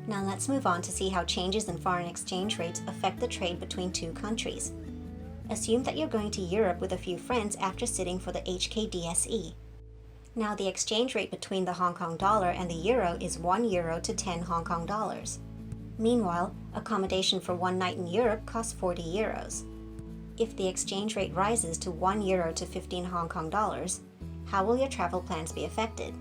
Now let's move on to see how changes in foreign exchange rates affect the trade between two countries. Assume that you're going to Europe with a few friends after sitting for the HKDSE. Now the exchange rate between the Hong Kong dollar and the euro is 1 euro to 10 Hong Kong dollars. Meanwhile, accommodation for one night in Europe costs 40 euros. If the exchange rate rises to 1 euro to 15 Hong Kong dollars, how will your travel plans be affected?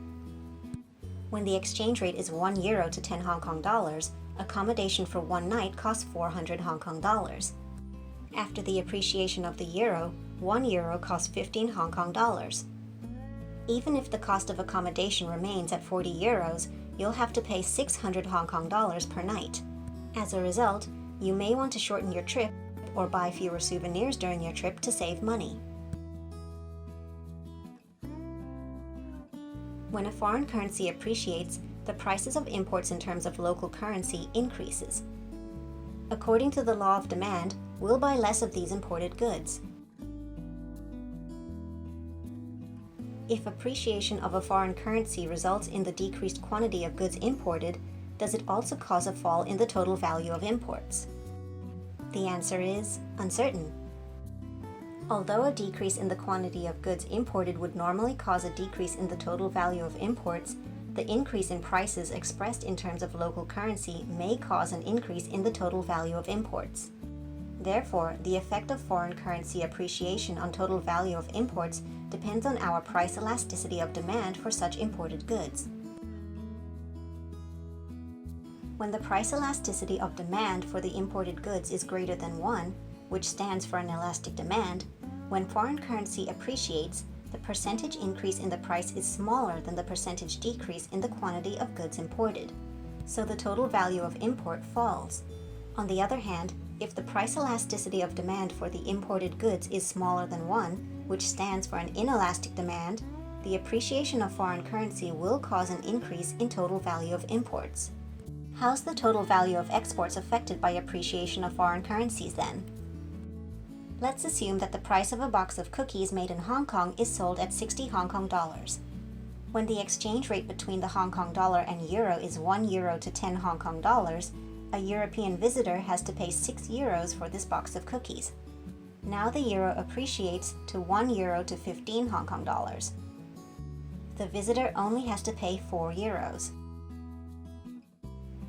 When the exchange rate is 1 euro to 10 Hong Kong dollars, accommodation for one night costs 400 Hong Kong dollars. After the appreciation of the euro, 1 euro costs 15 Hong Kong dollars. Even if the cost of accommodation remains at 40 euros, you'll have to pay 600 Hong Kong dollars per night. As a result, you may want to shorten your trip or buy fewer souvenirs during your trip to save money. When a foreign currency appreciates, the prices of imports in terms of local currency increases. According to the law of demand, we'll buy less of these imported goods. If appreciation of a foreign currency results in the decreased quantity of goods imported, does it also cause a fall in the total value of imports? The answer is uncertain. Although a decrease in the quantity of goods imported would normally cause a decrease in the total value of imports, the increase in prices expressed in terms of local currency may cause an increase in the total value of imports. Therefore, the effect of foreign currency appreciation on total value of imports depends on our price elasticity of demand for such imported goods. When the price elasticity of demand for the imported goods is greater than 1, which stands for an elastic demand, when foreign currency appreciates, the percentage increase in the price is smaller than the percentage decrease in the quantity of goods imported, so the total value of import falls. On the other hand, if the price elasticity of demand for the imported goods is smaller than 1, which stands for an inelastic demand, the appreciation of foreign currency will cause an increase in total value of imports. How's the total value of exports affected by appreciation of foreign currencies then? Let's assume that the price of a box of cookies made in Hong Kong is sold at 60 Hong Kong dollars. When the exchange rate between the Hong Kong dollar and euro is 1 euro to 10 Hong Kong dollars, a European visitor has to pay 6 euros for this box of cookies. Now the euro appreciates to 1 euro to 15 Hong Kong dollars. The visitor only has to pay 4 euros.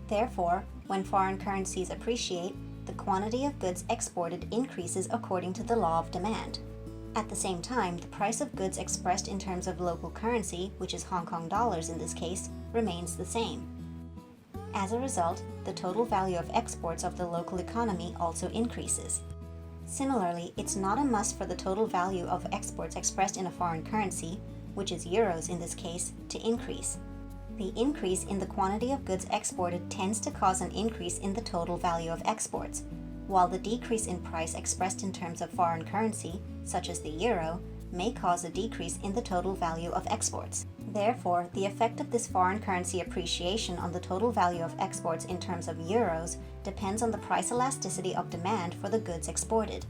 Therefore, when foreign currencies appreciate, the quantity of goods exported increases according to the law of demand. At the same time, the price of goods expressed in terms of local currency, which is Hong Kong dollars in this case, remains the same. As a result, the total value of exports of the local economy also increases. Similarly, it's not a must for the total value of exports expressed in a foreign currency, which is euros in this case, to increase. The increase in the quantity of goods exported tends to cause an increase in the total value of exports, while the decrease in price expressed in terms of foreign currency, such as the euro, may cause a decrease in the total value of exports. Therefore, the effect of this foreign currency appreciation on the total value of exports in terms of euros depends on the price elasticity of demand for the goods exported.